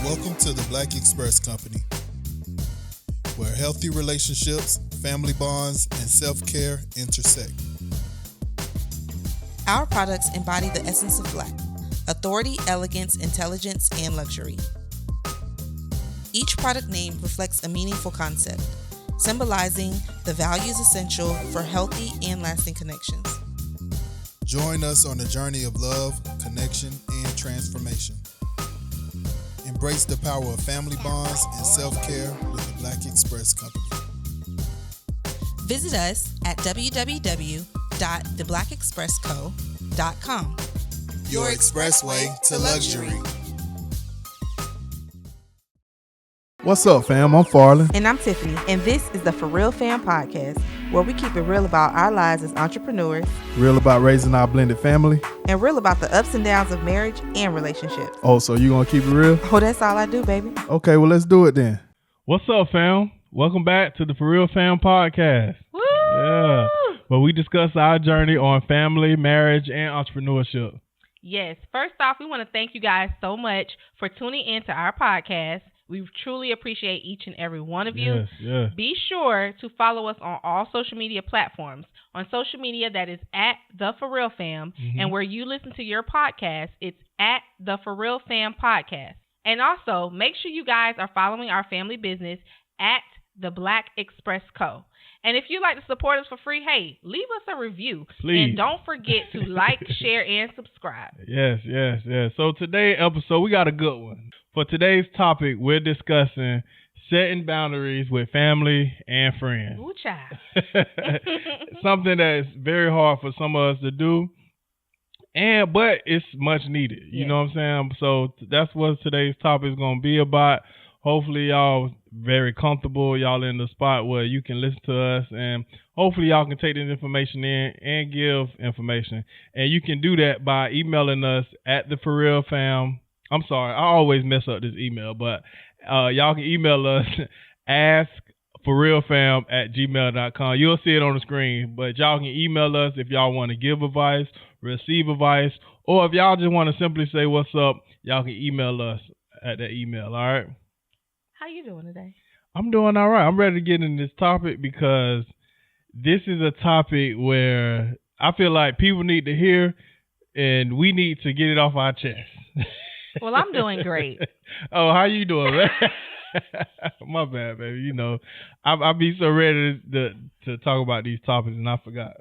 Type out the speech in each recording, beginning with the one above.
Welcome to the Black Express Company, where healthy relationships, family bonds, and self-care intersect. Our products embody the essence of Black: authority, elegance, intelligence, and luxury. Each product name reflects a meaningful concept, symbolizing the values essential for healthy and lasting connections. Join us on the journey of love, connection, and transformation. Embrace the power of family bonds and self-care with the Black Express Company. Visit us at www.theblackexpressco.com. Your expressway to luxury. What's up, fam? I'm Farland. And I'm Tiffany, and this is the For Real Fam podcast, where we keep it real about our lives as entrepreneurs, Real about raising our blended family. and real about the ups and downs of marriage and relationships. Oh, so you gonna keep it real? Oh, that's all I do, baby. Okay, well, let's do it then. What's up, fam? Welcome back to the For Real Fam podcast. Woo! Yeah, where we discuss our journey on family, marriage, and entrepreneurship. Yes. First off, we want to thank you guys so much for tuning in to our podcast. We truly appreciate each and every one of you. Yes. Be sure to follow us on all social media platforms. On social media, that is at The For Real Fam. Mm-hmm. And where you listen to your podcast, it's at The For Real Fam Podcast. And also, make sure you guys are following our family business at The Black Express Co. And if you'd like to support us for free, hey, leave us a review. Please. And don't forget to like, share, and subscribe. Yes. So today's episode, we got a good one. For today's topic, we're discussing setting boundaries with family and friends. Ooh, child. Something that's very hard for some of us to do, but it's much needed. You know what I'm saying? So that's what today's topic is going to be about. Hopefully y'all very comfortable. Y'all in the spot where you can listen to us, and hopefully y'all can take this information in and give information. And you can do that by emailing us at the For Real Fam. I'm sorry, I always mess up this email, but y'all can email us askforrealfam@gmail.com. You'll see it on the screen, but y'all can email us if y'all want to give advice, receive advice, or if y'all just want to simply say what's up, y'all can email us at that email, all right? How you doing today? I'm doing all right. I'm ready to get into this topic because this is a topic where I feel like people need to hear, and we need to get it off our chest. Well, I'm doing great. Oh, how you doing, man? My bad, baby. You know, I be so ready to talk about these topics, and I forgot.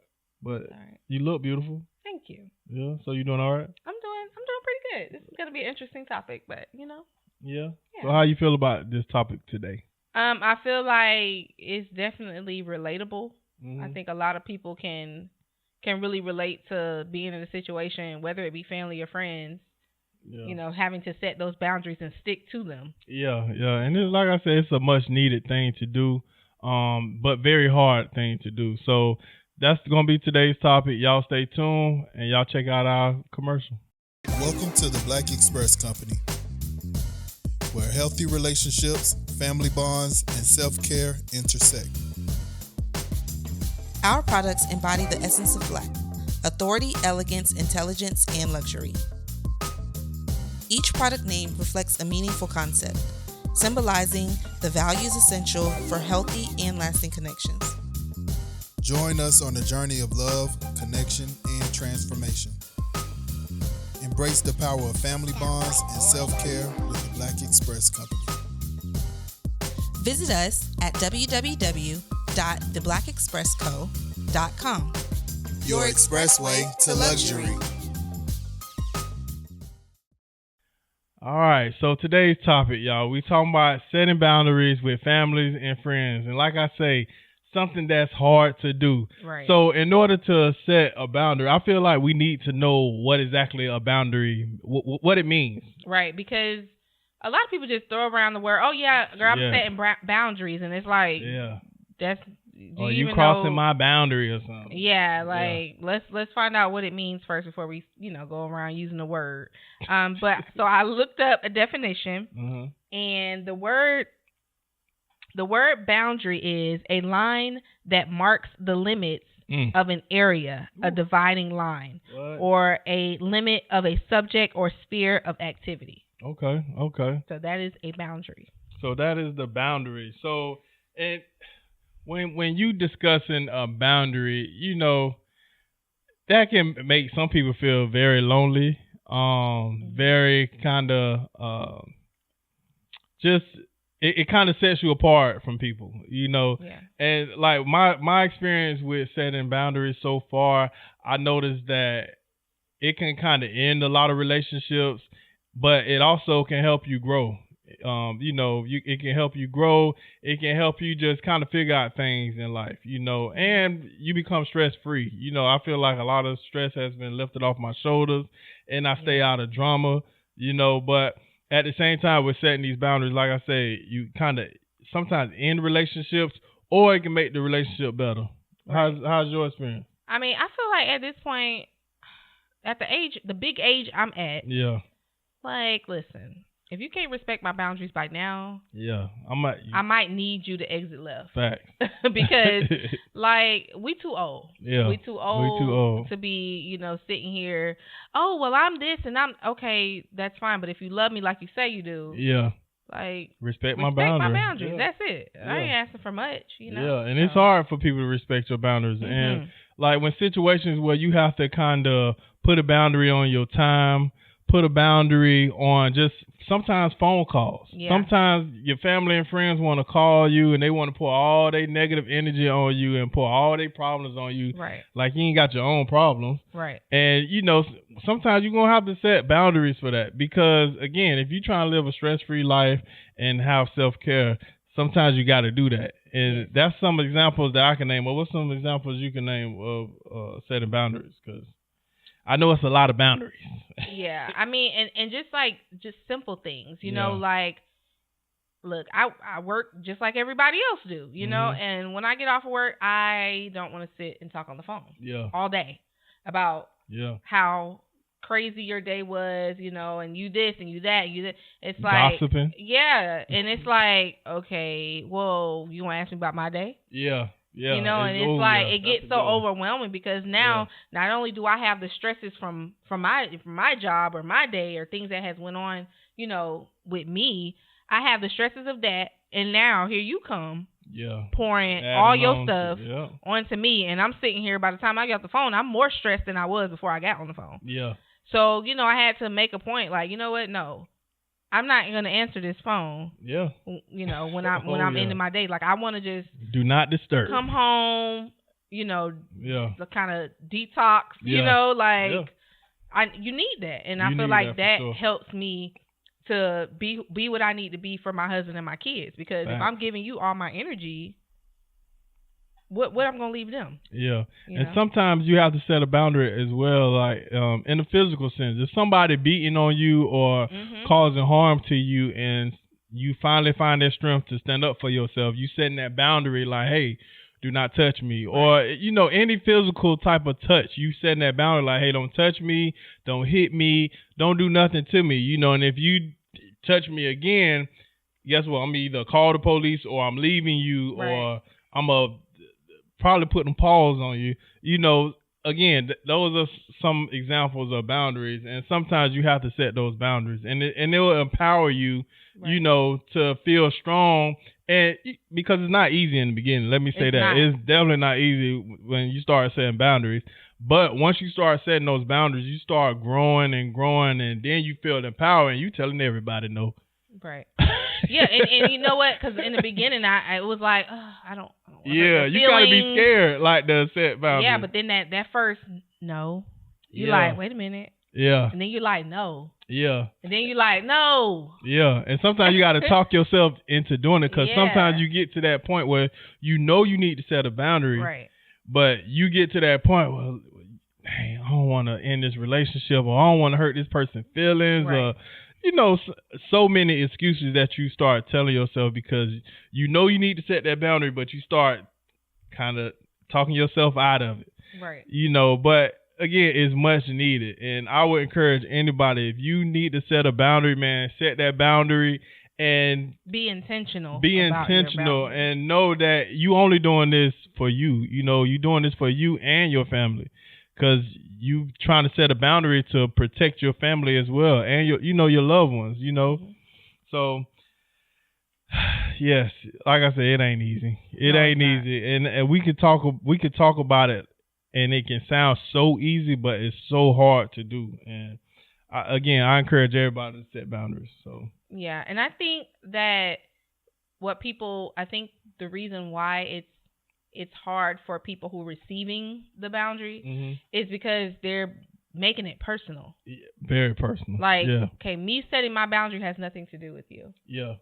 But Right. You look beautiful. Thank you. Yeah. So you doing all right? I'm doing pretty good. This is gonna be an interesting topic, but you know. Yeah. Yeah. So how you feel about this topic today? I feel like it's definitely relatable. Mm-hmm. I think a lot of people can really relate to being in a situation, whether it be family or friends. Yeah. You know, having to set those boundaries and stick to them. Yeah, and it's, like I said, it's a much needed thing to do, but very hard thing to do. So that's gonna be today's topic. Y'all stay tuned and y'all check out our commercial. Welcome to the Black Express Company, where healthy relationships, family bonds, and self-care intersect. Our products embody the essence of Black: authority, elegance, intelligence, and luxury. Each product name reflects a meaningful concept, symbolizing the values essential for healthy and lasting connections. Join us on the journey of love, connection, and transformation. Embrace the power of family bonds and self-care with the Black Express Company. Visit us at www.theblackexpressco.com. Your expressway to luxury. All right, so today's topic, y'all, we talking about setting boundaries with families and friends, and like I say, something that's hard to do. Right. So in order to set a boundary, I feel like we need to know what exactly a boundary, what it means. Right, because a lot of people just throw around the word, "Oh yeah, girl, I'm setting boundaries," and it's like, that's. Or you crossing my boundary or something. Yeah, like let's find out what it means first before we go around using the word. But so I looked up a definition, and the word boundary is a line that marks the limits of an area, a dividing line, or a limit of a subject or sphere of activity. Okay. So that is a boundary. So that is the boundary. So, and when you discussing a boundary, that can make some people feel very lonely, very kind of just it kind of sets you apart from people, Yeah. And like my experience with setting boundaries so far, I noticed that it can kind of end a lot of relationships, but it also can help you grow. It can help you grow. It can help you just kind of figure out things in life, and you become stress free. I feel like a lot of stress has been lifted off my shoulders, and I stay out of drama, But at the same time, with setting these boundaries, like I say, you kind of sometimes end relationships, or it can make the relationship better. Right. How's your experience? I mean, I feel like at this point, at the big age I'm at, Yeah. like, listen, if you can't respect my boundaries by now, Yeah, I might need you to exit left. Facts. Because, like, we too old. Yeah. We too old to be, sitting here, oh, well, I'm this and I'm, okay, that's fine. But if you love me like you say you do, yeah, like, respect my boundaries. Yeah. That's it. Yeah. I ain't asking for much, Yeah, and it's hard for people to respect your boundaries. Mm-hmm. And, like, when situations where you have to kind of put a boundary on your time, put a boundary on just sometimes phone calls. Yeah. Sometimes your family and friends want to call you and they want to pour all their negative energy on you and pour all their problems on you. Right. Like you ain't got your own problems. Right. And, sometimes you're going to have to set boundaries for that because, again, if you're trying to live a stress-free life and have self-care, sometimes you got to do that. And that's some examples that I can name. Well, what's some examples you can name of setting boundaries? Because I know it's a lot of boundaries. Yeah, I mean, and just simple things, Yeah. like, look, I work just like everybody else do, and when I get off of work, I don't want to sit and talk on the phone all day about how crazy your day was, and you this and you that, and you that. It's like gossiping. Yeah, and it's like, okay, well, you want to ask me about my day? Yeah. Yeah, and it's like it gets so overwhelming because now not only do I have the stresses from my job or my day or things that has went on, with me, I have the stresses of that, and now here you come, pouring all your stuff onto me, and I'm sitting here. By the time I get off the phone, I'm more stressed than I was before I got on the phone. Yeah. So I had to make a point, like, you know what? No, I'm not gonna answer this phone. Yeah. When I'm ending my day, like I want to just do not disturb. Come home. The kind of detox. You need that, and I feel like that helps me to be what I need to be for my husband and my kids. Because if I'm giving you all my energy, what I'm gonna leave them? Yeah, and sometimes you have to set a boundary as well, like in the physical sense. If somebody beating on you or causing harm to you, and you finally find that strength to stand up for yourself, you setting that boundary, like, hey, do not touch me, or any physical type of touch, you setting that boundary, like, hey, don't touch me, don't hit me, don't do nothing to me, and if you touch me again, guess what? I'm either call the police or I'm leaving you, or I'm probably putting pause on you. Again, those are some examples of boundaries, and sometimes you have to set those boundaries, and it will empower you, to feel strong. And because it's not easy in the beginning, let me say it's definitely not easy when you start setting boundaries. But once you start setting those boundaries, you start growing, and then you feel empowered, and you telling everybody no. Right. Yeah, and you know what? Because in the beginning, I was like, I don't yeah, you gotta be scared, like, to set boundaries. Yeah, but then that first no, you're like, wait a minute. Yeah. And then you're like, no. Yeah. And then you're like, no. Yeah, and sometimes you gotta talk yourself into doing it, because sometimes you get to that point where you need to set a boundary, right? But you get to that point where, hey, I don't want to end this relationship, or I don't want to hurt this person's feelings, or so many excuses that you start telling yourself because you need to set that boundary, but you start kind of talking yourself out of it. Right. But again, it's much needed. And I would encourage anybody, if you need to set a boundary, man, set that boundary and be intentional. And know that you only doing this for you. You're doing this for you and your family. because you trying to set a boundary to protect your family as well and your loved ones. So yes, like I said, it ain't easy. It ain't easy, and we could talk about it, and it can sound so easy, but it's so hard to do. And I encourage everybody to set boundaries. So yeah, and I think that the reason why it's hard for people who are receiving the boundary is because they're making it personal. Yeah, very personal. Like, okay, me setting my boundary has nothing to do with you. Yeah.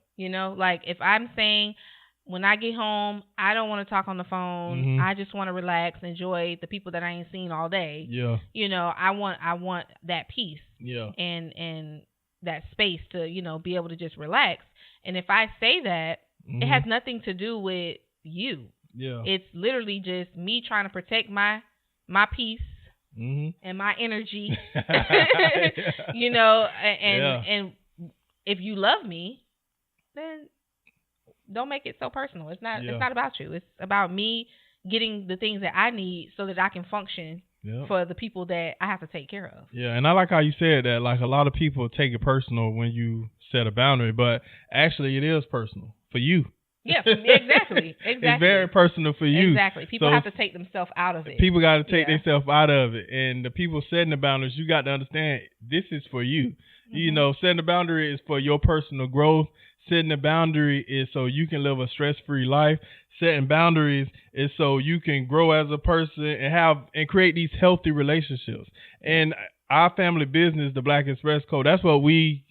Like if I'm saying when I get home, I don't want to talk on the phone. I just want to relax, enjoy the people that I ain't seen all day. Yeah. I want that peace. Yeah. And that space to, be able to just relax. And if I say that, it has nothing to do with you. Yeah. It's literally just me trying to protect my peace and my energy. And if you love me, then don't make it so personal. It's not about you. It's about me getting the things that I need so that I can function for the people that I have to take care of. Yeah, and I like how you said that. Like, a lot of people take it personal when you set a boundary, but actually it is personal for you. Yeah, exactly. It's very personal for you. Exactly. People have to take themselves out of it. People got to take themselves out of it. And the people setting the boundaries, you got to understand, this is for you. Setting the boundary is for your personal growth. Setting the boundary is so you can live a stress-free life. Setting boundaries is so you can grow as a person and create these healthy relationships. And our family business, the Black Express Code, that's what we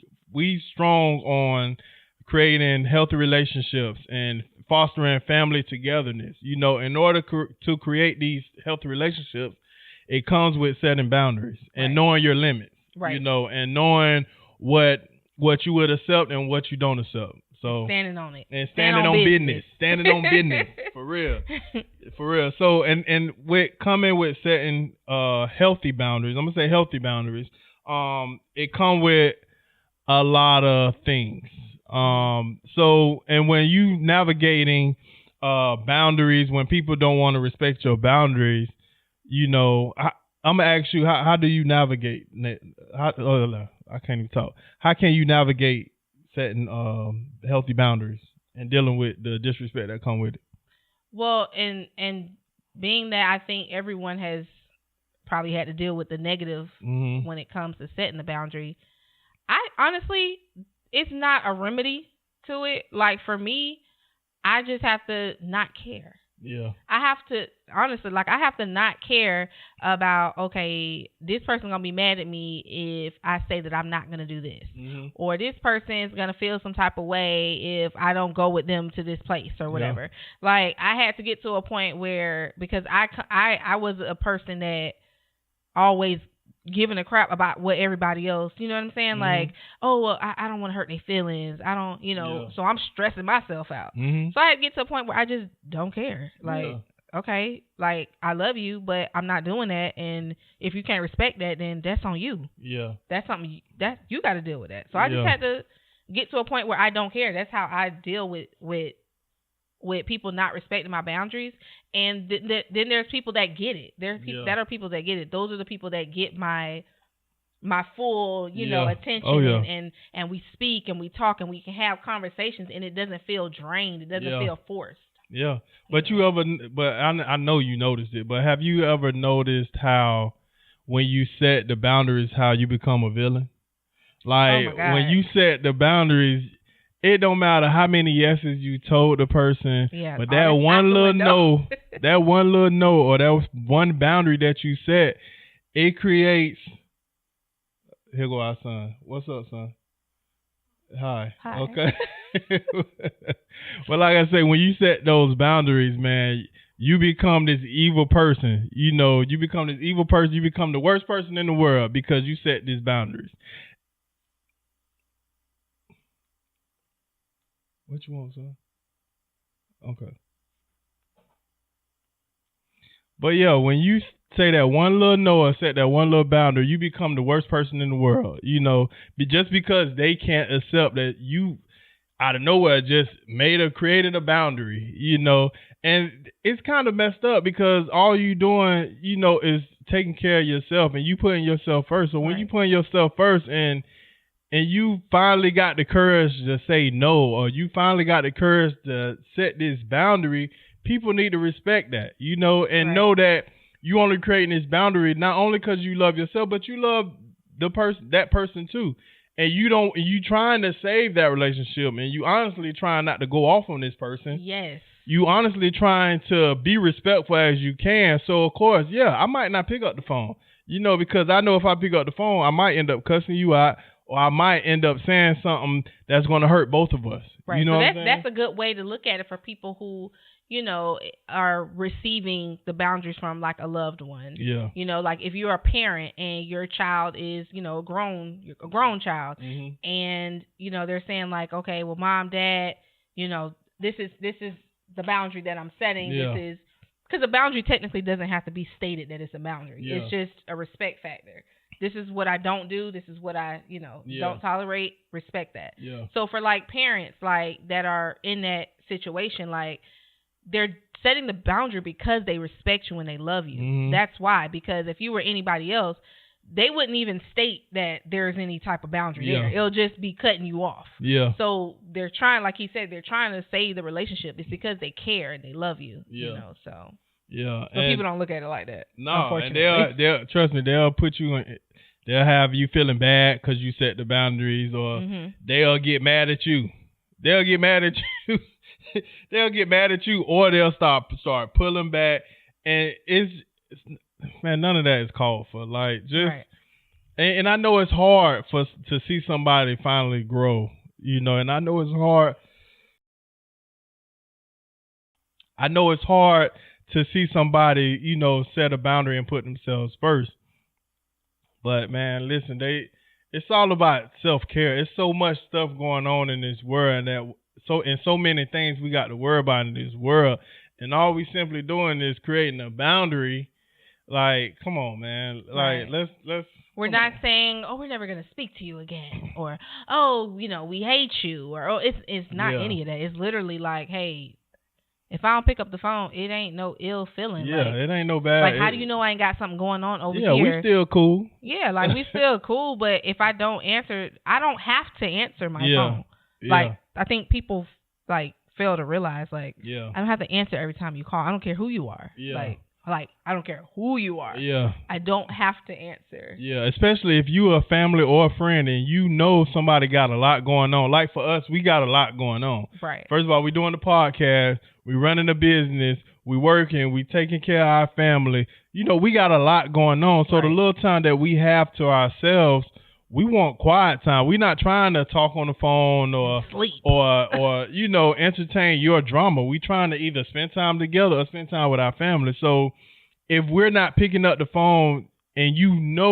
strong on, creating healthy relationships and fostering family togetherness. In order to create these healthy relationships, it comes with setting boundaries and knowing your limits. Right. And knowing what you would accept and what you don't accept. So standing on it. And standing on business. Standing on business. For real. For real. So and with coming with setting healthy boundaries, I'm gonna say healthy boundaries, it come with a lot of things. So and when you navigating boundaries, when people don't want to respect your boundaries, I'm gonna ask you, how do you navigate? I can't even talk. How can you navigate setting healthy boundaries and dealing with the disrespect that come with it? Well, and being that I think everyone has probably had to deal with the negative when it comes to setting the boundary, I honestly, it's not a remedy to it. Like, for me, I just have to not care. Yeah. I have to, honestly, I have to not care about, okay, this person's going to be mad at me if I say that I'm not going to do this. Or this person's going to feel some type of way if I don't go with them to this place or whatever. I had to get to a point where, because I was a person that always giving a crap about what everybody else, you know what I'm saying? I don't want to hurt any feelings. I don't, so I'm stressing myself out. So I had to get to a point where I just don't care. Okay, I love you, but I'm not doing that. And if you can't respect that, then that's on you. Yeah. That's something that you got to deal with that. So I just had to get to a point where I don't care. That's how I deal with people not respecting my boundaries. And then there's people that get it. There's people that are people that get it. Those are the people that get my full, attention. And we speak and we talk and we can have conversations and it doesn't feel drained. It doesn't feel forced. Yeah. But I know you noticed it, but have you ever noticed how when you set the boundaries, how you become a villain? When you set the boundaries, it don't matter how many yeses you told the person, but that one little no, or that one boundary that you set, it creates. Here go our son. What's up, son? Hi. Okay. Well, like I say, when you set those boundaries, man, you become this evil person. You become this evil person. You become the worst person in the world because you set these boundaries. What you want, son? Okay. But yeah, when you say that one little no or set that one little boundary, you become the worst person in the world. Just because they can't accept that out of nowhere just created a boundary, and it's kind of messed up because all you doing, is taking care of yourself and you putting yourself first. So when you putting yourself first and you finally got the courage to say no, or you finally got the courage to set this boundary, people need to respect that, and know that you only creating this boundary not only because you love yourself, but you love that person too. And you trying to save that relationship, and you honestly trying not to go off on this person. Yes. You honestly trying to be respectful as you can. So of course, I might not pick up the phone, because I know if I pick up the phone, I might end up cussing you out, or I might end up saying something that's going to hurt both of us. Right. So that's a good way to look at it for people who, are receiving the boundaries from like a loved one. Yeah. Like if you're a parent and your child is, a grown child, mm-hmm. and, they're saying like, okay, well, mom, dad, this is the boundary that I'm setting. Yeah. This is because the boundary technically doesn't have to be stated that it's a boundary. Yeah. It's just a respect factor. This is what I don't do. This is what I, don't tolerate. Respect that. Yeah. So for like parents like that are in that situation, like they're setting the boundary because they respect you and they love you. Mm-hmm. That's why. Because if you were anybody else, they wouldn't even state that there's any type of boundary there. It'll just be cutting you off. Yeah. So they're trying, like he said, they're trying to save the relationship. It's because they care and they love you. Yeah. So. Yeah. So people don't look at it like that. No, and they'll trust me. They'll put you in. They'll have you feeling bad because you set the boundaries, or mm-hmm. they'll get mad at you. They'll get mad at you. They'll get mad at you, or they'll start pulling back, and it's man, none of that is called for. Like just, right. and I know it's hard to see somebody finally grow, and I know it's hard. I know it's hard to see somebody, set a boundary and put themselves first. But man, listen, it's all about self-care. It's so much stuff going on in this world, and so many things we got to worry about in this world, and all we simply doing is creating a boundary. Like, come on, man. Like, right. let's. We're not saying, oh, we're never gonna speak to you again, or oh, we hate you, or oh, it's not any of that. It's literally like, hey, if I don't pick up the phone, it ain't no ill feeling. Yeah, it ain't no bad. Like, how do you know I ain't got something going on over here? Yeah, we still cool. Yeah, like we still cool, but if I don't answer, I don't have to answer my phone. Like, I think people like fail to realize, like, I don't have to answer every time you call. I don't care who you are. Yeah. Like I don't care who you are. Yeah. I don't have to answer. Yeah, especially if you a family or a friend and somebody got a lot going on. Like for us, we got a lot going on. Right. First of all, we doing the podcast, we running a business, we working, we taking care of our family. We got a lot going on. So the little time that we have to ourselves, we want quiet time. We're not trying to talk on the phone or sleep or entertain your drama. We trying to either spend time together or spend time with our family. So if we're not picking up the phone and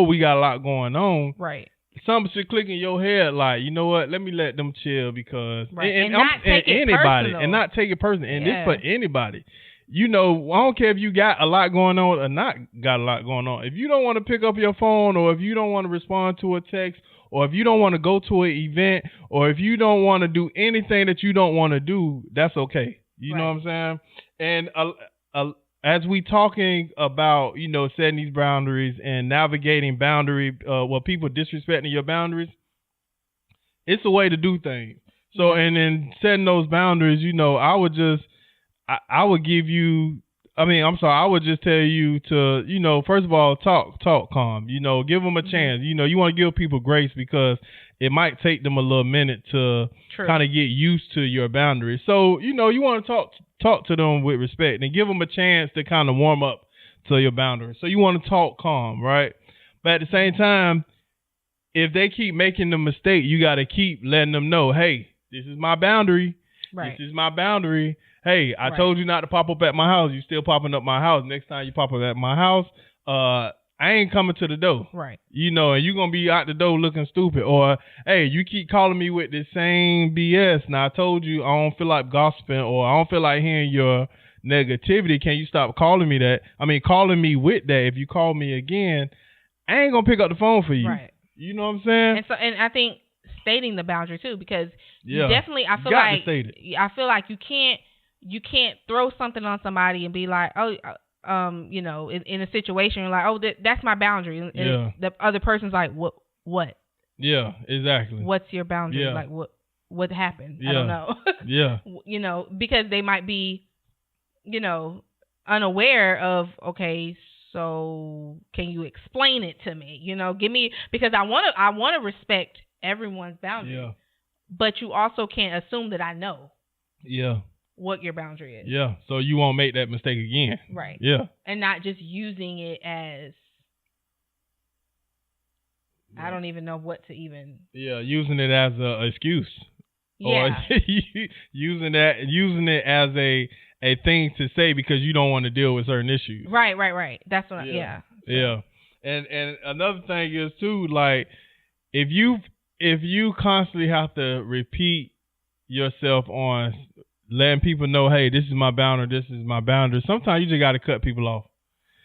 we got a lot going on, right? Something should click in your head, like, you know what? Let me let them chill because and not take it personal. And not take it personal. And this for anybody. I don't care if you got a lot going on or not got a lot going on. If you don't want to pick up your phone, or if you don't want to respond to a text, or if you don't want to go to an event, or if you don't want to do anything that you don't want to do, that's okay. You know what I'm saying? And as we talking about, setting these boundaries and navigating people disrespecting your boundaries, it's a way to do things. So, and in setting those boundaries, I would just tell you to, first of all, talk calm, give them a chance. You want to give people grace because it might take them a little minute to kind of get used to your boundaries. So, you want to talk to them with respect and give them a chance to kind of warm up to your boundaries. So you want to talk calm, right? But at the same time, if they keep making the mistake, you got to keep letting them know, hey, this is my boundary. Right. This is my boundary. Hey, I told you not to pop up at my house. You still popping up my house. Next time you pop up at my house, I ain't coming to the door. Right. And you're going to be out the door looking stupid. Or, hey, you keep calling me with the same BS. Now, I told you I don't feel like gossiping, or I don't feel like hearing your negativity. Can you stop calling me that? Calling me with that. If you call me again, I ain't going to pick up the phone for you. Right. You know what I'm saying? And I think stating the boundary too, because Yeah. you definitely, I feel like you can't throw something on somebody and be like, oh, you know, in a situation, you're like, oh, that's my boundary. And the other person's like, what? Yeah, exactly. What's your boundary? Yeah. Like, what happened? Yeah. I don't know. Yeah. You know, because they might be, you know, unaware of, okay, so can you explain it to me? You know, because I want to respect everyone's boundary. Yeah. But you also can't assume that I know. Yeah. What your boundary is. Yeah. So you won't make that mistake again. Right. Yeah. And not just using it as, I don't even know what to even. Yeah, using it as a excuse. Yeah. Or using it as a thing to say because you don't want to deal with certain issues. Right. That's what. Yeah. So. Yeah. And another thing is too, like, if you constantly have to repeat yourself on letting people know, hey, this is my boundary, this is my boundary. Sometimes you just got to cut people off.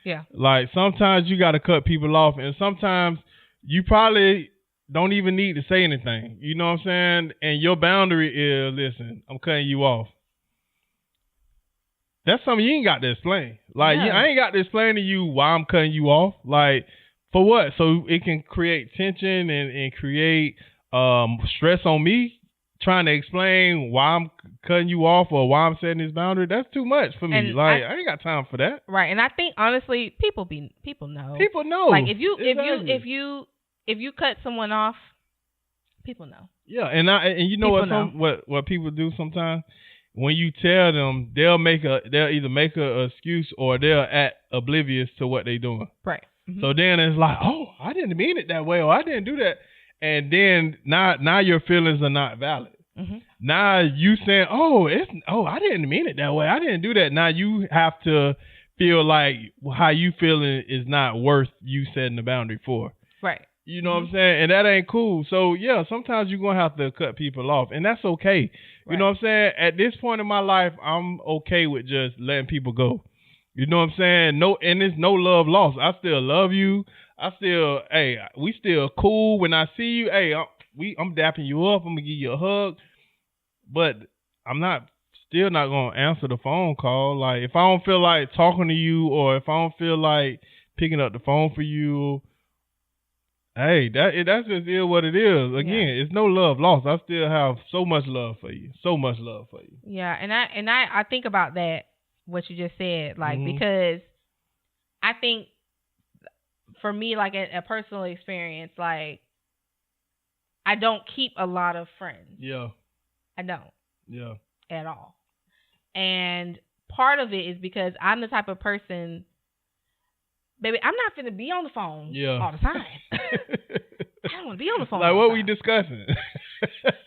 Yeah. Like, sometimes you got to cut people off, and sometimes you probably don't even need to say anything. You know what I'm saying? And your boundary is, listen, I'm cutting you off. That's something you ain't got to explain. Like, I ain't got to explain to you why I'm cutting you off. Like, for what? So it can create tension and create stress on me trying to explain why I'm cutting you off or why I'm setting this boundary. That's too much for me. And I ain't got time for that. Right. And I think, honestly, people know. People know. Like, if you cut someone off, people know. Yeah, and you know what people do sometimes? When you tell them, they'll either make a excuse or they'll act oblivious to what they're doing. Right. Mm-hmm. So then it's like, oh, I didn't mean it that way, or I didn't do that. And then now your feelings are not valid. Mm-hmm. Now you saying, I didn't mean it that way. I didn't do that. Now you have to feel like how you feeling is not worth you setting the boundary for. Right. You know what I'm saying? And that ain't cool. So, yeah, sometimes you're going to have to cut people off. And that's okay. Right. You know what I'm saying? At this point in my life, I'm okay with just letting people go. You know what I'm saying? And there's no love lost. I still love you. We still cool. When I see you, I'm dapping you up. I'm going to give you a hug. But I'm still not going to answer the phone call. Like, if I don't feel like talking to you or if I don't feel like picking up the phone for you, hey, that's just what it is. Again, it's no love lost. I still have so much love for you. So much love for you. Yeah, and I think about that, what you just said, like, because I think for me, like, a personal experience, like, I don't keep a lot of friends. Yeah. I don't. Yeah. At all. And part of it is because I'm the type of person, baby, I'm not finna be on the phone all the time. I don't want to be on the phone. Like, what we discussing?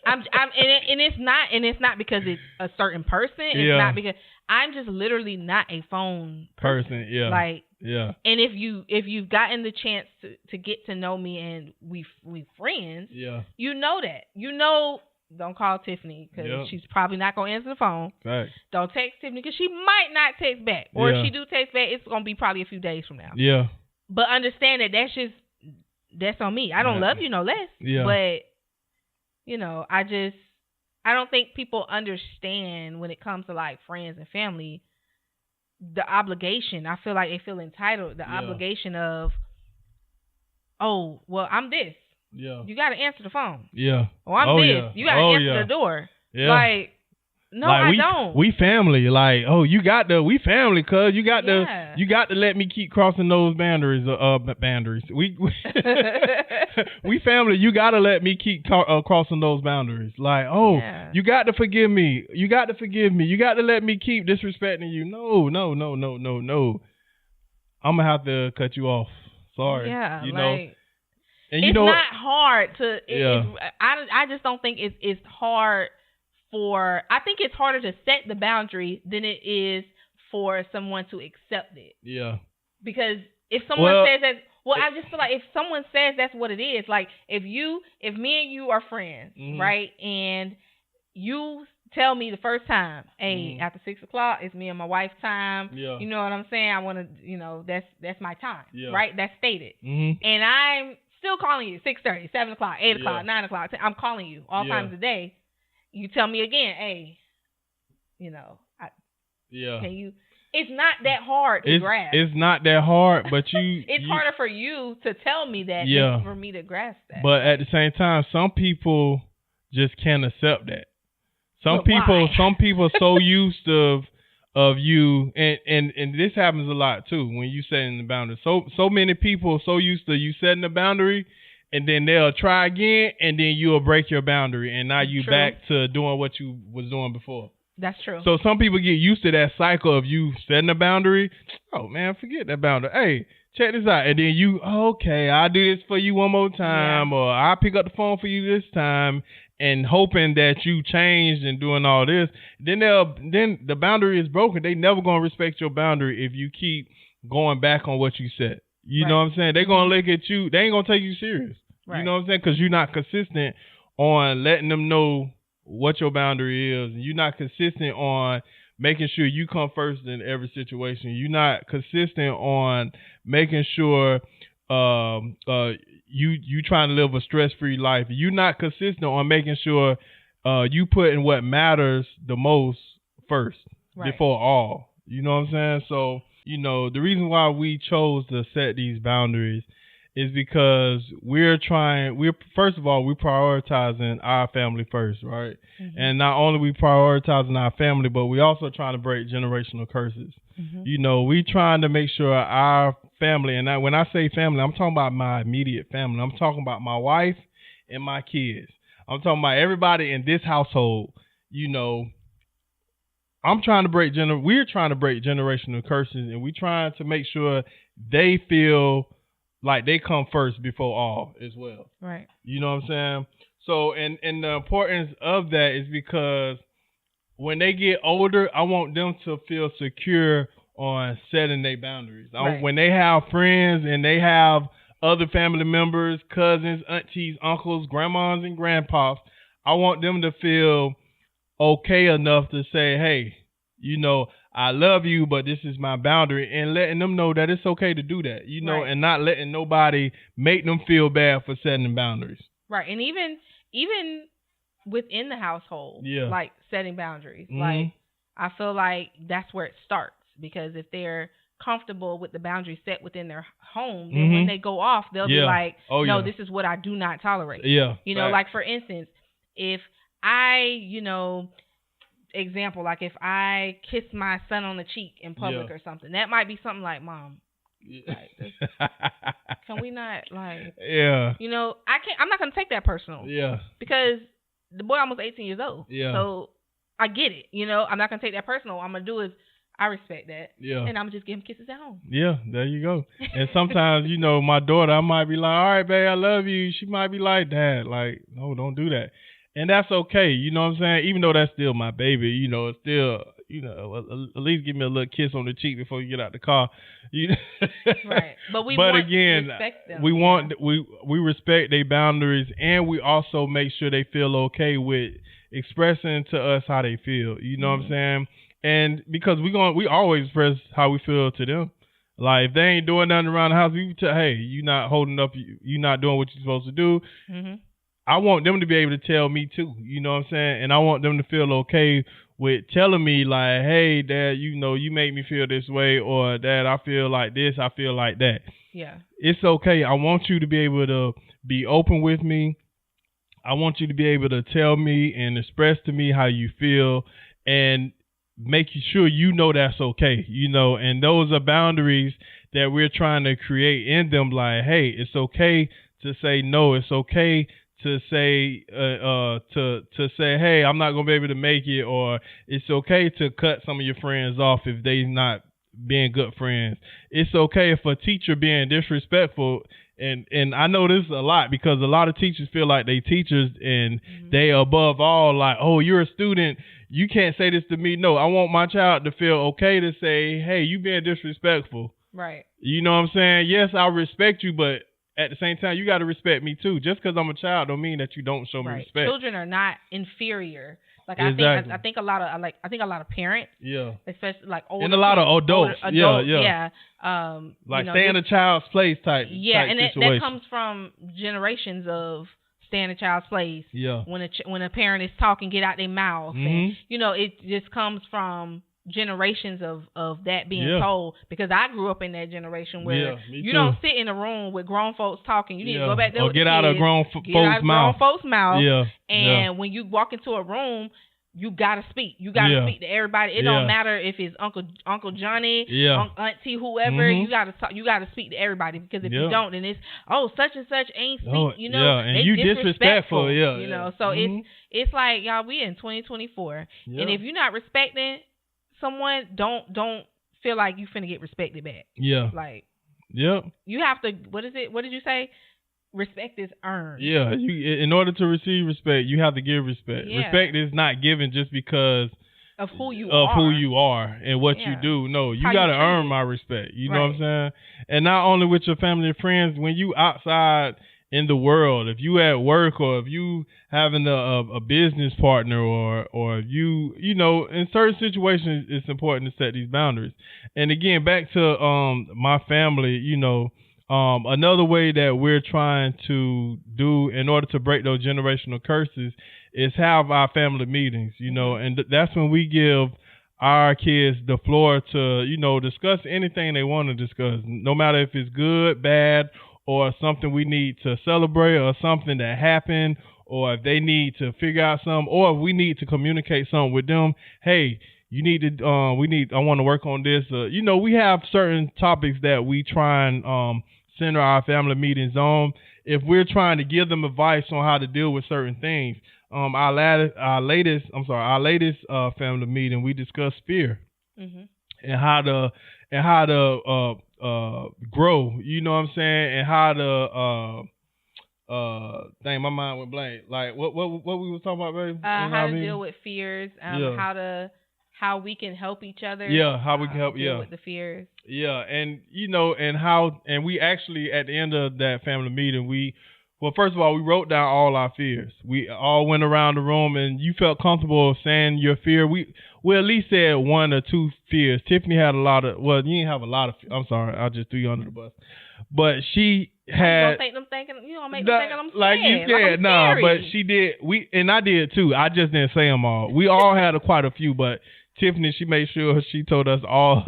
It's not because it's a certain person. It's not because I'm just literally not a phone person. Yeah. Like, yeah. And if you've gotten the chance to get to know me and we friends, you know that. You know, don't call Tiffany because she's probably not going to answer the phone. Right. Don't text Tiffany because she might not text back. Or if she do text back, it's going to be probably a few days from now. Yeah. But understand that that's on me. I don't love you no less. Yeah. But, you know, I don't think people understand when it comes to, like, friends and family, the obligation. I feel like they feel entitled. The obligation of, oh, well, I'm this. Yeah. You got to answer the phone. Yeah. Oh, I'm this. Yeah. You got to answer the door. Yeah. Like, no, like, I don't. We family. Like, we family, cuz you got to let me keep crossing those boundaries. We family. You got to let me keep crossing those boundaries. Like, you got to forgive me. You got to forgive me. You got to let me keep disrespecting you. No. I'm gonna have to cut you off. Sorry. Yeah. You like, know. And it's not hard to. I just don't think it's hard. I think it's harder to set the boundary than it is for someone to accept it. Yeah. Because if someone says that, I just feel like if someone says that's what it is, like if me and you are friends, right, and you tell me the first time, hey, after 6 o'clock, it's me and my wife's time. Yeah. You know what I'm saying? I want to, that's my time, right? That's stated. And I'm Still calling you 6:30, 7 o'clock, 8 o'clock, 9 o'clock. I'm calling you all times a day. You tell me again, hey, can you? It's not that hard to grasp. It's not that hard, but it's harder for you to tell me that than for me to grasp that. But at the same time, some people just can't accept that. Some people are so used of you, and this happens a lot too when you setting the boundary. So many people are so used to you setting the boundary, and then they'll try again, and then you'll break your boundary, and now you back to doing what you was doing before. That's true. So some people get used to that cycle of you setting a boundary. Oh man, forget that boundary. Hey, check this out, and then I'll do this for you one more time, or I'll pick up the phone for you this time. And hoping that you changed and doing all this, then the boundary is broken. They never gonna respect your boundary if you keep going back on what you said. You know what I'm saying? They're gonna look at you. They ain't gonna take you serious. Right. You know what I'm saying? Because you're not consistent on letting them know what your boundary is. You're not consistent on making sure you come first in every situation. You're not consistent on making sure you trying to live a stress-free life. You're not consistent on making sure you put in what matters the most first before all. You know what I'm saying? So, the reason why we chose to set these boundaries is because we're first of all, we're prioritizing our family first, right? Mm-hmm. And not only we prioritizing our family, but we also trying to break generational curses. Mm-hmm. We trying to make sure our family, and when I say family, I'm talking about my immediate family. I'm talking about my wife and my kids. I'm talking about everybody in this household. We're trying to break generational curses, and we're trying to make sure they feel like they come first before all as well. Right. You know what I'm saying? So, and the importance of that is because when they get older, I want them to feel secure on setting their boundaries. Right. When they have friends and they have other family members, cousins, aunties, uncles, grandmas, and grandpas, I want them to feel okay enough to say, hey, I love you, but this is my boundary, and letting them know that it's okay to do that, and not letting nobody make them feel bad for setting boundaries. Right. And even within the household, like setting boundaries, like I feel like that's where it starts, because if they're comfortable with the boundaries set within their home, then when they go off, they'll be like, no, this is what I do not tolerate. Yeah. Like for instance, if I, example, like if I kiss my son on the cheek in public or something, that might be something like, Mom, like, can we not, like, I'm not going to take that personal. Yeah. Because the boy almost 18 years old. Yeah. So I get it. I'm not going to take that personal. What I'm going to do is I respect that. Yeah. And I'm going to just give him kisses at home. Yeah, there you go. And sometimes, my daughter, I might be like, all right, babe, I love you. She might be like, Dad, like, no, don't do that. And that's okay, you know what I'm saying? Even though that's still my baby, it's still, at least give me a little kiss on the cheek before you get out the car. Right. But respect them. We respect their boundaries, and we also make sure they feel okay with expressing to us how they feel. You know what I'm saying? And because we always express how we feel to them. Like if they ain't doing nothing around the house, we tell, hey, you're not holding up, you're not doing what you're supposed to do. Mm-hmm. I want them to be able to tell me too, you know what I'm saying? And I want them to feel okay with telling me like, hey, Dad, you make me feel this way, or Dad, I feel like this, I feel like that. Yeah. It's okay. I want you to be able to be open with me. I want you to be able to tell me and express to me how you feel, and make sure that's okay, and those are boundaries that we're trying to create in them. Like, hey, it's okay to say no. It's okay to say to say, hey, I'm not gonna be able to make it, or it's okay to cut some of your friends off if they not being good friends. It's okay if a teacher being disrespectful, and I know this a lot because a lot of teachers feel like they teachers and they above all, like, oh, you're a student, you can't say this to me. No, I want my child to feel okay to say, hey, you being disrespectful. Right. You know what I'm saying? Yes, I respect you, but at the same time, you got to respect me too. Just because I'm a child don't mean that you don't show me respect. Children are not inferior. Like Exactly. I think a lot of parents, Yeah. especially like older, And a lot of adults. yeah. Like you know, stay in a child's place type. Yeah, type and situation. that comes from generations of stay in a child's place. Yeah. When a parent is talking, get out their mouth, and it just comes from generations of that being told, because I grew up in that generation where you don't sit in a room with grown folks talking. You need to go back there or with get the out kids, of grown folks' mouth. Yeah. And when you walk into a room, you gotta speak. You gotta speak to everybody. It don't matter if it's Uncle Johnny, Auntie, whoever. You gotta talk. You gotta speak to everybody, because if you don't, then it's such and such ain't speak. and they you disrespectful. disrespectful. So it's like, y'all, we in 2024, and if you're not respecting someone, don't feel like you finna get respected back. You have to. What is it? What did you say? Respect is earned. In order to receive respect, you have to give respect. Respect is not given just because of who you are and what you do. No, you got to earn my respect. You know what I'm saying? And not only with your family and friends, when you outside in the world, if you at work, or if you having a business partner, or you in certain situations, it's important to set these boundaries. And again, back to my family, another way that we're trying to do in order to break those generational curses is have our family meetings, and that's when we give our kids the floor to, discuss anything they want to discuss, no matter if it's good, bad, or something we need to celebrate, or something that happened, or if they need to figure out something, or if we need to communicate something with them. Hey, you need to, I want to work on this. We have certain topics that we try and center our family meetings on. If we're trying to give them advice on how to deal with certain things, our latest family meeting, we discussed fear and how to grow. You know what I'm saying? And how to dang, my mind went blank. Like what we were talking about, baby? How to deal with fears. How we can help each other. How we can help. Deal with the fears. And and we actually, at the end of that family meeting, first of all, we wrote down all our fears. We all went around the room, and you felt comfortable saying your fear. We at least said one or two fears. Tiffany had a lot of. Well, you didn't have a lot of. I'm sorry, I just threw you under the bus. But she had. You don't make them thinking I'm scared. Like you said, but she did. And I did too. I just didn't say them all. We all had quite a few, but Tiffany, she made sure she told us all.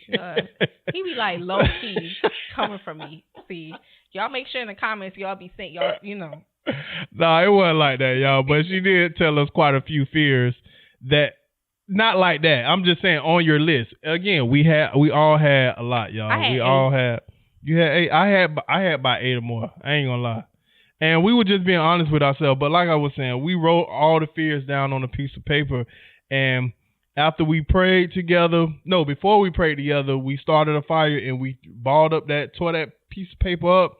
He be like low key coming from me. See, y'all make sure in the comments y'all be saying y'all. No, it wasn't like that, y'all. But she did tell us quite a few fears that. Not like that. I'm just saying on your list. Again, we all had a lot, y'all. You had 8. I had about 8 or more. I ain't gonna lie. And we were just being honest with ourselves. But like I was saying, we wrote all the fears down on a piece of paper. And after we prayed together, before we prayed together, we started a fire, and we tore that piece of paper up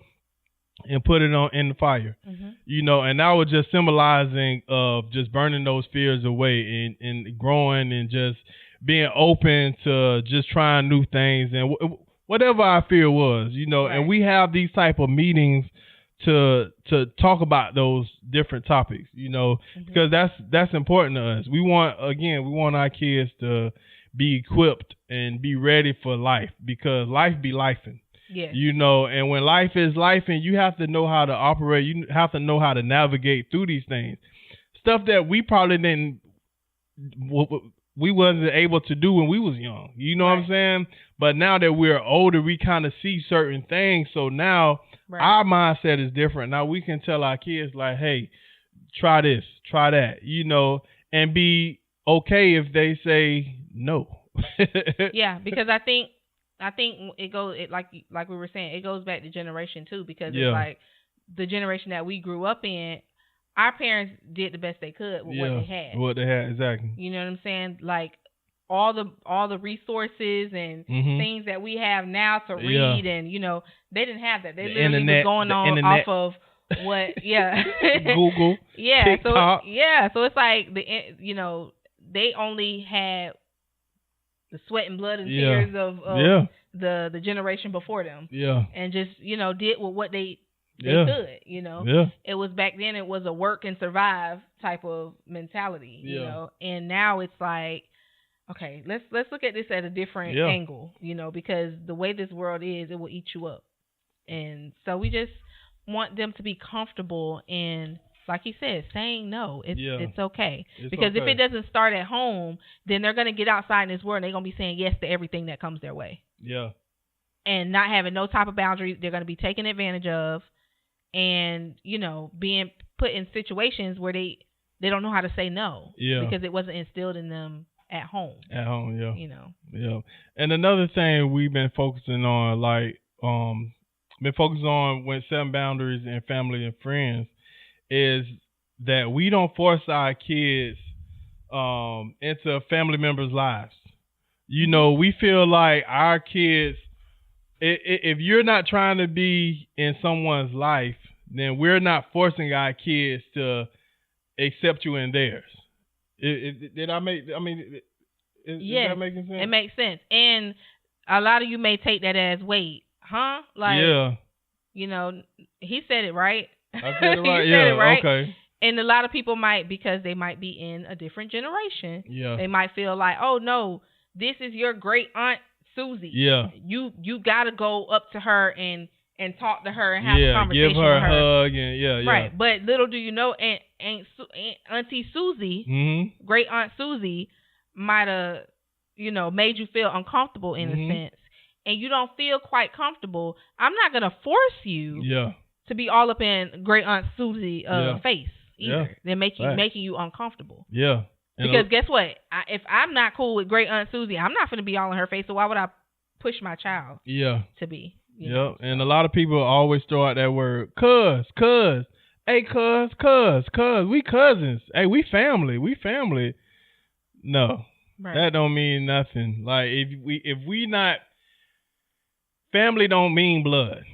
and put it in the fire. And that was just symbolizing of just burning those fears away and growing and just being open to just trying new things and whatever our fear was, Right. And we have these type of meetings to talk about those different topics, because that's important to us. We want our kids to be equipped and be ready for life, because life be lifing. Yes. And when life is life, and you have to know how to operate, you have to know how to navigate through these things. Stuff that we probably we wasn't able to do when we was young. You know Right. what I'm saying? But now that we're older, we kind of see certain things. So now Right. our mindset is different. Now we can tell our kids, like, hey, try this, try that, and be okay if they say no. Because I think it goes like we were saying, it goes back to generation too, because it's like the generation that we grew up in, our parents did the best they could with what they had. What they had, exactly. You know what I'm saying? Like all the resources and things that we have now to read, and they didn't have that. They literally was going on off of what Google. TikTok. So it's like they only had the sweat and blood and tears of the generation before them. Yeah. And just, did with what they They could, you know. Yeah. It was back then. It was a work and survive type of mentality, you know. And now it's like, okay, let's look at this at a different angle, you know, because the way this world is, it will eat you up. And so we just want them to be comfortable in, like he said, saying no. It's okay. Because if it doesn't start at home, then they're going to get outside in this world and they're going to be saying yes to everything that comes their way. Yeah. And not having no type of boundaries. They're going to be taken advantage of and, you know, being put in situations where they don't know how to say no. Yeah. Because it wasn't instilled in them at home. At home, yeah. You know. Yeah. And another thing we've been focusing on, like, been focused on when setting boundaries in family and friends is that we don't force our kids into family members' lives. You know, we feel like our kids, if you're not trying to be in someone's life, then we're not forcing our kids to accept you in theirs. Did I make? I mean, is that making sense? It makes sense. And a lot of you may take that as, wait, huh? Like, you know, he said it right. I said it right. Yeah. Right. Okay. And a lot of people might, because they might be in a different generation. Yeah. They might feel like, oh no, this is your great aunt Susie. Yeah. You gotta go up to her and talk to her and have a conversation with her. Give her a hug and Right. But little do you know, Aunt Auntie Susie, great Aunt Susie, might have, you know, made you feel uncomfortable in a sense. And you don't feel quite comfortable. I'm not gonna force you to be all up in great Aunt Susie face either. They're making you uncomfortable. Yeah. Because guess what? If I'm not cool with great Aunt Susie, I'm not gonna be all in her face. So why would I push my child? To be. You know? And a lot of people always throw out that word, cuz. Hey, cuz. We cousins. Hey, we family. No, that don't mean nothing. Like if we not. Family don't mean blood.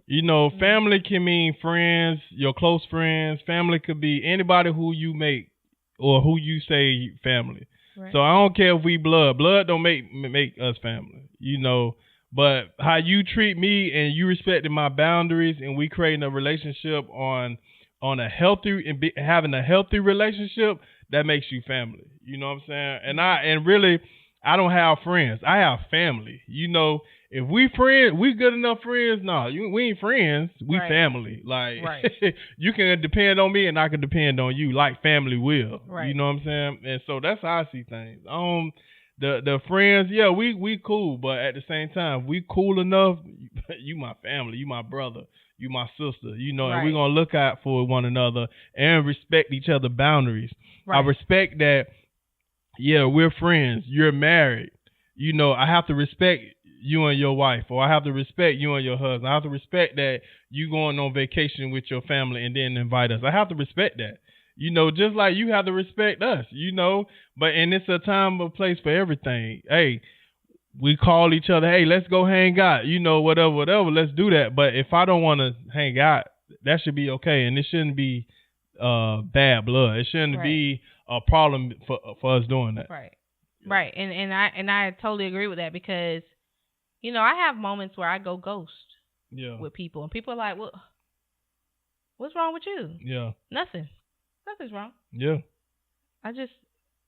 You know, family can mean friends, your close friends. Family could be anybody who you make or who you say family. Right. So I don't care if we blood. Blood don't make us family, you know. But how you treat me and you respecting my boundaries and we creating a relationship on a healthy and having a healthy relationship, that makes you family. You know what I'm saying? And really, I don't have friends. I have family. You know, if we friends, we good enough friends. No, we ain't friends. We family. Like you can depend on me, and I can depend on you, like family will. Right. You know what I'm saying? And so that's how I see things. The friends, we cool, but at the same time, we cool enough. You my family. You my brother. You my sister. You know, and we're gonna look out for one another and respect each other's boundaries. Right. I respect that. Yeah, we're friends. You're married. You know, I have to respect you and your wife, or I have to respect you and your husband. I have to respect that you going on vacation with your family and then invite us. I have to respect that. You know, just like you have to respect us, you know. And it's a time and place for everything. Hey, we call each other, hey, let's go hang out. You know, whatever, let's do that. But if I don't want to hang out, that should be okay. And it shouldn't be bad blood. It shouldn't be a problem for us doing that. Right. Right. And I totally agree with that because, you know, I have moments where I go ghost with people. And people are like, well, what's wrong with you? Yeah. Nothing's wrong. Yeah. I just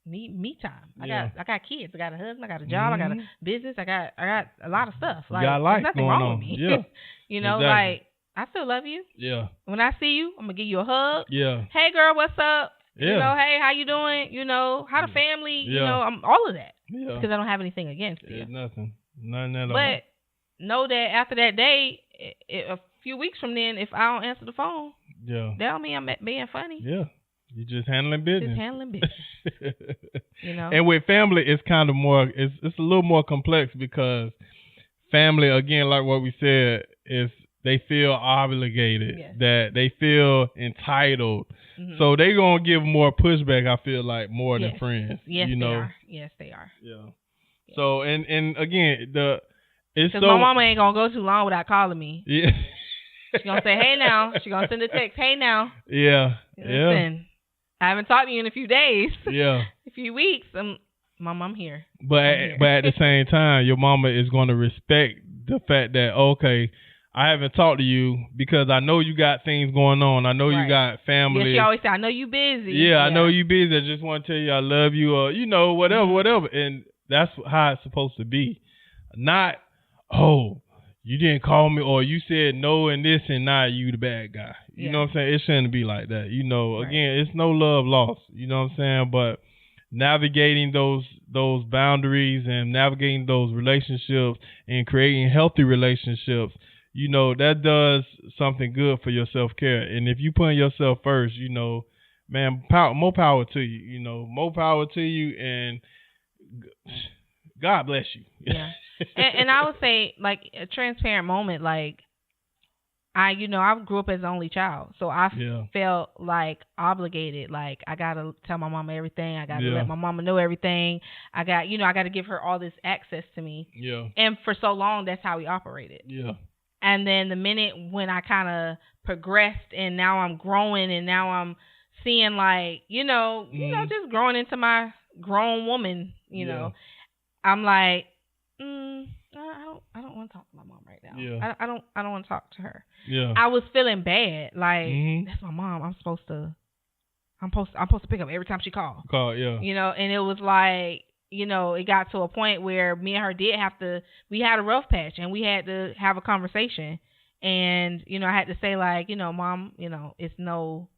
need me time. I got kids. I got a husband. I got a job. I got a business. I got a lot of stuff. Like, there's nothing wrong with me. Yeah. You know, like, I still love you. Yeah. When I see you, I'm going to give you a hug. Yeah. Hey, girl, what's up? Yeah. You know, hey, how you doing? You know, how the family? Yeah. You know, I'm all of that. Yeah. Because I don't have anything against you. Nothing at all. But know that after that day, a few weeks from then, if I don't answer the phone, that don't mean I'm being funny. Yeah. You're just handling business. You know. And with family, it's kind of more. It's a little more complex because family, again, like what we said, is they feel obligated, that they feel entitled. Mm-hmm. So they gonna give more pushback. I feel like more than friends. Yes, you know? They are. Yes, they are. Yeah. So and again, because my mama ain't gonna go too long without calling me. Yeah. She gonna say, hey now. She gonna send a text, hey now. Yeah. Listen, I haven't talked to you in a few days. Yeah. A few weeks. Mom, I'm here. But at the same time, your mama is gonna respect the fact that, okay, I haven't talked to you because I know you got things going on. I know you got family. Yeah, she always say, I know you busy. Yeah, I know you busy. I just want to tell you I love you, or whatever. And that's how it's supposed to be. Not, oh, you didn't call me, or you said no and this, and now you the bad guy. You know what I'm saying? It shouldn't be like that. Again, it's no love lost. You know what I'm saying? But navigating those boundaries and navigating those relationships and creating healthy relationships, that does something good for your self-care. And if you put yourself first, man, more power to you. More power to you, and God bless you. Yeah. And I would say, like, a transparent moment, like, I grew up as the only child, so I felt like obligated. Like, I gotta tell my mama everything. I gotta let my mama know everything. I got to give her all this access to me. Yeah. And for so long, that's how we operated. Yeah. And then the minute when I kind of progressed, and now I'm growing, and now I'm seeing, like, just growing into my grown woman. I'm like, I don't want to talk to my mom right now. Yeah. I don't want to talk to her. Yeah. I was feeling bad. Like, that's my mom. I'm supposed to pick up every time she calls. And it was like, it got to a point where me and her we had a rough patch, and we had to have a conversation. And, I had to say, like, Mom, it's no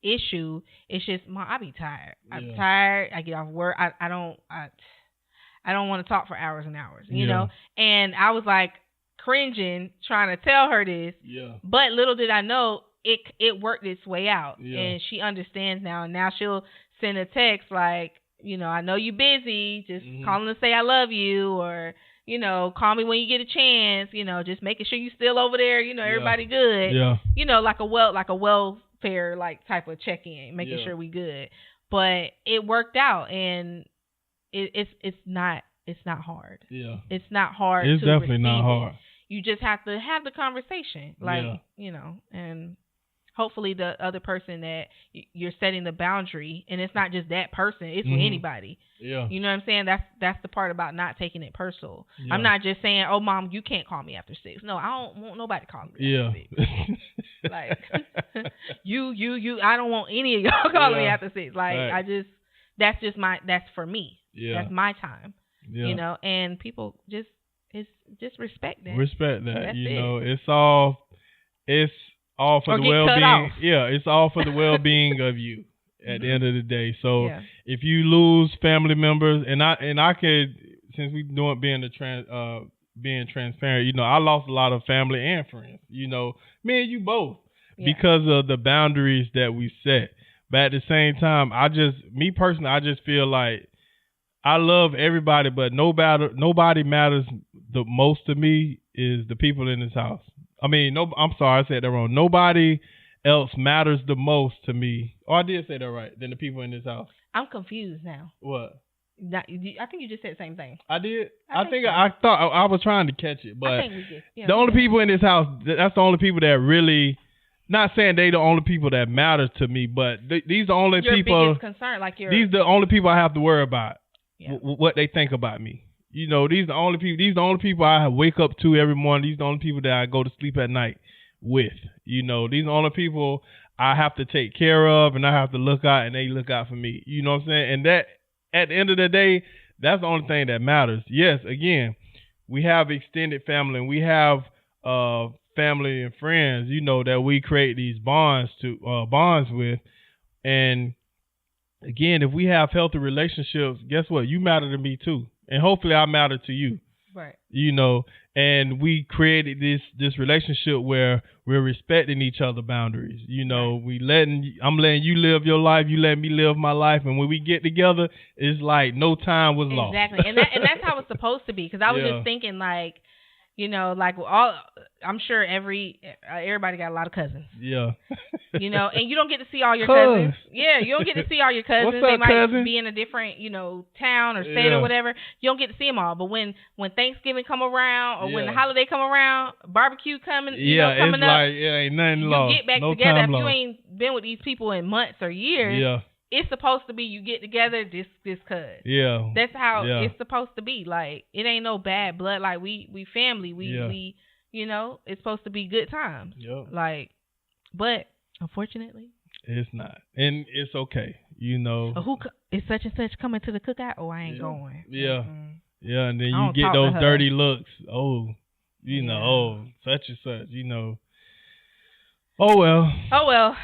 issue. It's just, Mom, I be tired. I'm tired. I get off work. I don't want to talk for hours and hours, you know? And I was like cringing, trying to tell her this. Yeah. But little did I know, it worked its way out. Yeah. And she understands now. And now she'll send a text like, I know you busy, just calling to say I love you, or, call me when you get a chance, just making sure you still over there, everybody good. Yeah. Like a welfare like type of check-in, making sure we good. But it worked out, and it's not hard. Yeah. It's not hard. It's definitely not hard. You just have to have the conversation, like, and hopefully the other person that you're setting the boundary, and it's not just that person, it's with anybody. Yeah. You know what I'm saying? That's the part about not taking it personal. Yeah. I'm not just saying, oh, Mom, you can't call me after 6. No, I don't want nobody calling me after 6. Like, I don't want any of y'all calling me after 6. Like, right. That's for me. Yeah. That's my time. Yeah. And people just respect that. Respect that. That's it's all for the well-being. Yeah, it's all for the well-being of you at the end of the day. So if you lose family members, and I could, since we being transparent, I lost a lot of family and friends. Me and you both, because of the boundaries that we set. But at the same time, I just feel like I love everybody, but nobody matters the most to me is the people in this house. I mean, I'm sorry, I said that wrong. Nobody else matters the most to me. Oh, I did say that right. Than the people in this house. I'm confused now. What? I think you just said the same thing. I did. I thought I was trying to catch it, but I think we did. Yeah, the only people in this house, that's the only people that really. Not saying they the only people that matter to me, but these are the only your people. Biggest concern, like these are the only people I have to worry about. Yeah. What they think about me. These are the only people. These are the only people I wake up to every morning. These are the only people that I go to sleep at night with. These are the only people I have to take care of, and I have to look out, and they look out for me. You know what I'm saying? And that, at the end of the day, that's the only thing that matters. Yes, again, we have extended family, and we have family and friends, that we create these bonds with. And again, if we have healthy relationships, guess what? You matter to me too. And hopefully I matter to you. Right. And we created this relationship where we're respecting each other's boundaries. I'm letting you live your life, you let me live my life, and when we get together, it's like no time was lost. Exactly. And that's how it's supposed to be, because I was just thinking, like, I'm sure everybody got a lot of cousins. Yeah. And you don't get to see all your cousins. Yeah, you don't get to see all your cousins. What's up, they might cousin? be in a different, town or state or whatever. You don't get to see them all. But when Thanksgiving come around, or when the holiday come around, barbecue coming, coming up, like ain't nothing lost. You get back together. If you ain't been with these people in months or years, it's supposed to be you get together this cuz. Yeah. That's how it's supposed to be. Like, it ain't no bad blood. Like, we family. We You know, it's supposed to be good times. Yep. Like, but unfortunately, it's not, and it's okay. You know, is such and such coming to the cookout? Oh, I ain't going. Yeah, Mm-mm. yeah, and then I you don't get talk to those her. dirty looks. Oh, you know, Yeah. oh, such and such. You know. Oh well.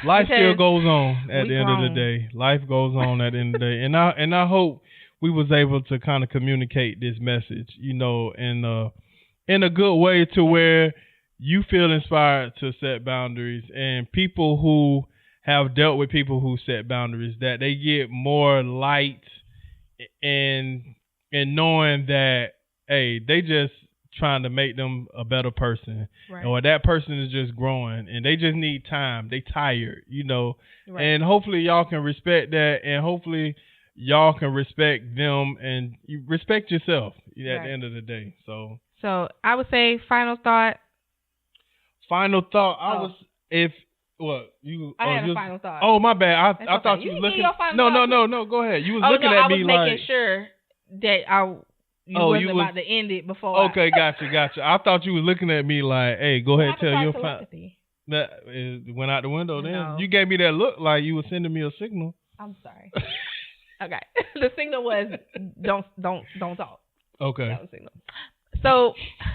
Life still goes on at the end of the day. Life goes on at the end of the day, and I hope we was able to kind of communicate this message, you know, in a good way to where you feel inspired to set boundaries, and people who have dealt with people who set boundaries, that they get more light and knowing that, hey, they just trying to make them a better person, right. or that person is just growing and they just need time. They tired, you know, Right. and hopefully y'all can respect that, and hopefully y'all can respect them, and you respect yourself at the end of the day. So I would say final thought. I was if what you I had a final thought. Oh, my bad. I okay. thought you were looking. Your final thought. No. Go ahead. You was looking at me like. I was making sure that you wasn't about to end it before. Okay, gotcha. I thought you was looking at me like, hey, go ahead, tell your final. That went out the window. Then No. you gave me that look like you were sending me a signal. I'm sorry. Okay, the signal was don't talk. Okay. That was the signal. So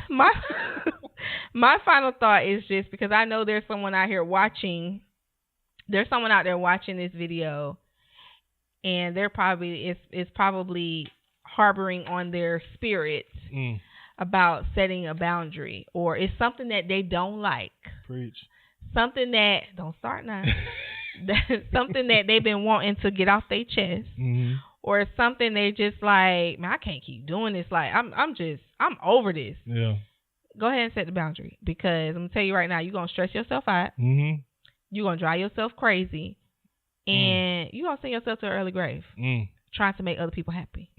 my final thought is just because I know there's someone out here watching. There's someone out there watching this video, and they're probably it's probably harboring on their spirits about setting a boundary, or it's something that they don't like. Preach. Something that don't start now. Something that they've been wanting to get off their chest, or it's something they just like, man, I can't keep doing this. Like I'm over this. Yeah. Go ahead and set the boundary, because I'm gonna tell you right now, you're gonna stress yourself out. You're gonna drive yourself crazy, and you're gonna send yourself to an early grave trying to make other people happy.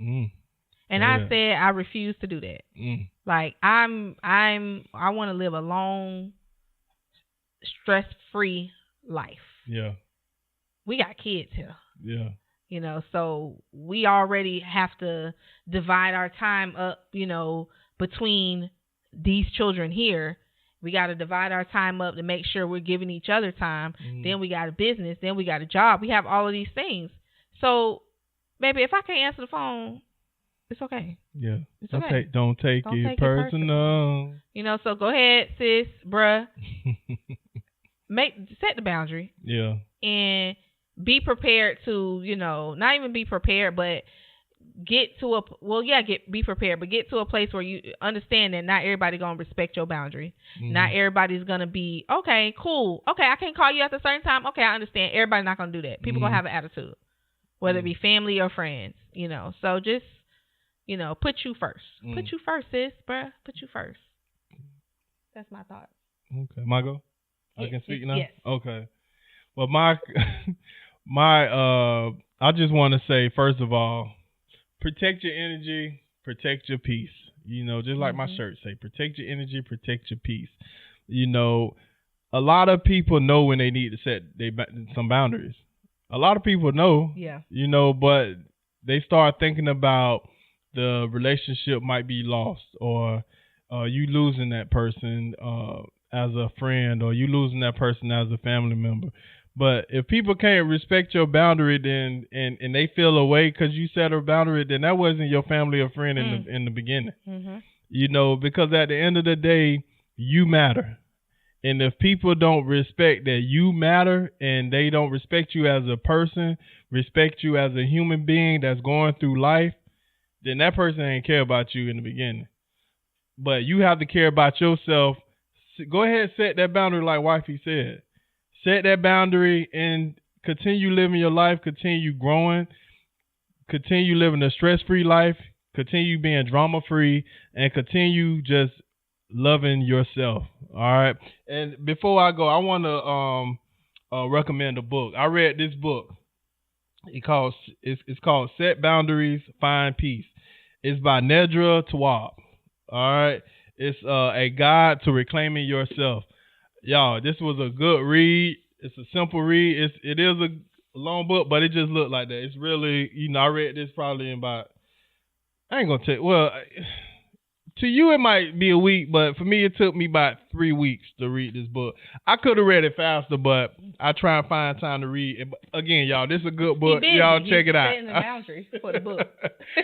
And I said I refuse to do that. Like I want to live a long, stress-free life. Yeah. We got kids here. Yeah. You know, so we already have to divide our time up, you know, between these children here. We got to divide our time up to make sure we're giving each other time. Then we got a business. Then we got a job. We have all of these things. So, baby, if I can't answer the phone, it's okay. Yeah. It's okay. Don't take it personal. You know, so go ahead, sis, bruh. Set the boundary. Yeah. And be prepared to, you know, not even be prepared, but get to be prepared, but get to a place where you understand that not everybody gonna respect your boundary. Not everybody's gonna be, okay, cool. Okay, I can't call you at a certain time. Okay, I understand. Everybody's not gonna do that. People gonna have an attitude, whether it be family or friends, you know. So just, you know, put you first. Put you first, sis, bruh. Put you first. That's my thought. Okay, my go. I can speak now? Yes. Okay. Well, my I just want to say, first of all, protect your energy, protect your peace. You know, just like my shirt say, protect your energy, protect your peace. You know, a lot of people know when they need to set some boundaries. A lot of people know, you know, but they start thinking about the relationship might be lost, or you losing that person as a friend, or you losing that person as a family member. But if people can't respect your boundary, then and they feel away because you set a boundary, then that wasn't your family or friend in the beginning. You know, because at the end of the day, you matter. And if people don't respect that you matter, and they don't respect you as a person, respect you as a human being that's going through life, then that person ain't care about you in the beginning. But you have to care about yourself. Go ahead, set that boundary like Wifey said. Set that boundary and continue living your life, continue growing, continue living a stress-free life, continue being drama-free, and continue just loving yourself. All right. And before I go, I want to recommend a book. I read this book. It's called Set Boundaries, Find Peace. It's by Nedra Tawwab. All right. It's a guide to reclaiming yourself. Y'all, this was a good read. It's a simple read. It is a long book, but it just looked like that. It's really, you know, I read this probably in about, I ain't going to tell you, well, to you it might be a week, but for me it took me about 3 weeks to read this book. I could have read it faster, but I try and find time to read it. Again, y'all, this is a good book. Y'all check it out. Setting the boundaries for the book.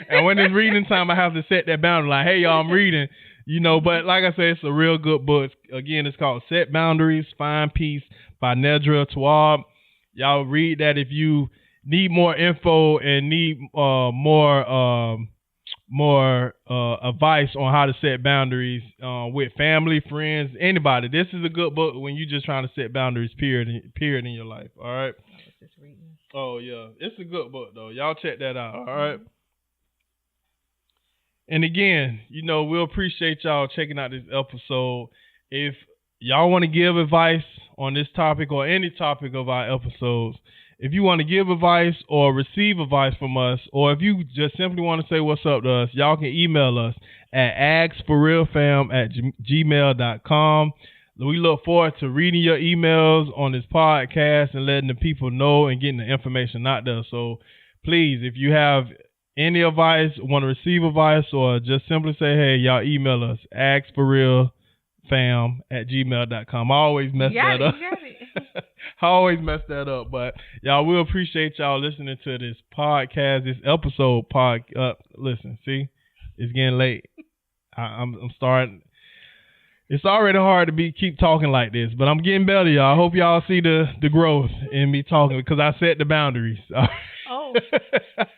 And when it's reading time, I have to set that boundary. Like, hey, y'all, I'm reading. But like I said, it's a real good book. Again, it's called Set Boundaries, Find Peace by Nedra Tawwab. Y'all read that if you need more info and need more advice on how to set boundaries with family, friends, anybody. This is a good book when you're just trying to set boundaries, period in your life. All right. I was just reading. Oh yeah, it's a good book though. Y'all check that out. All right. And again, we'll appreciate y'all checking out this episode. If y'all want to give advice on this topic or any topic of our episodes, if you want to give advice or receive advice from us, or if you just simply want to say what's up to us, y'all can email us at agsforrealfam@gmail.com. We look forward to reading your emails on this podcast and letting the people know and getting the information out there. So please, if you have any advice, want to receive advice, or just simply say, hey, y'all email us, agsforrealfam@gmail.com. I always mess that up. I always mess that up, but y'all, we appreciate y'all listening to this podcast, this episode. Listen, see, it's getting late. I'm starting. It's already hard to keep talking like this, but I'm getting better, y'all. I hope y'all see the growth in me talking because I set the boundaries. Oh,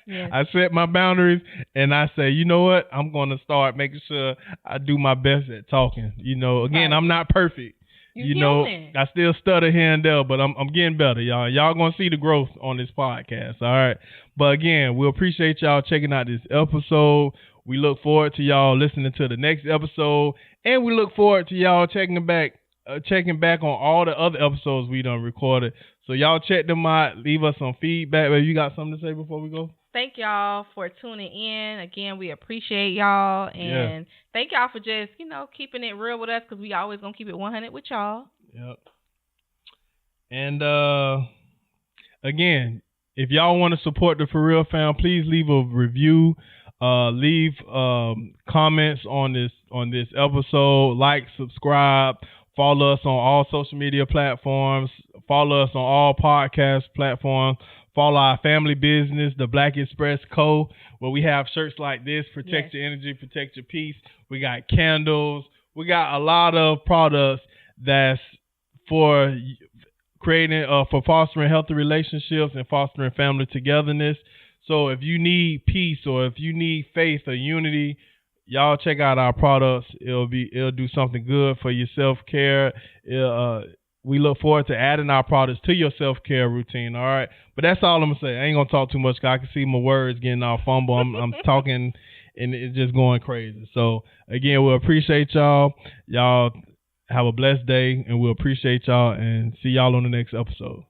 yes. I set my boundaries, and I say, you know what? I'm going to start making sure I do my best at talking. Again, I'm not perfect. I still stutter here and there, but I'm getting better, y'all. Y'all gonna see the growth on this podcast, all right? But again, we appreciate y'all checking out this episode. We look forward to y'all listening to the next episode, and we look forward to y'all checking back on all the other episodes we done recorded. So y'all check them out. Leave us some feedback. You got something to say before we go? Thank y'all for tuning in. Again, we appreciate y'all. And thank y'all for just, keeping it real with us because we always going to keep it 100 with y'all. Yep. And again, if y'all want to support the For Real Fam, please leave a review. Leave comments on this episode. Like, subscribe. Follow us on all social media platforms. Follow us on all podcast platforms. Follow our family business, the Black Express Co., where we have shirts like this, Protect Your Energy, Protect Your Peace. We got candles. We got a lot of products that's for for fostering healthy relationships and fostering family togetherness. So if you need peace or if you need faith or unity, y'all check out our products. It'll do something good for your self-care. We look forward to adding our products to your self-care routine, all right? But that's all I'm going to say. I ain't going to talk too much because I can see my words getting all fumble. I'm talking and it's just going crazy. So, again, we appreciate y'all. Y'all have a blessed day, and we appreciate y'all, and see y'all on the next episode.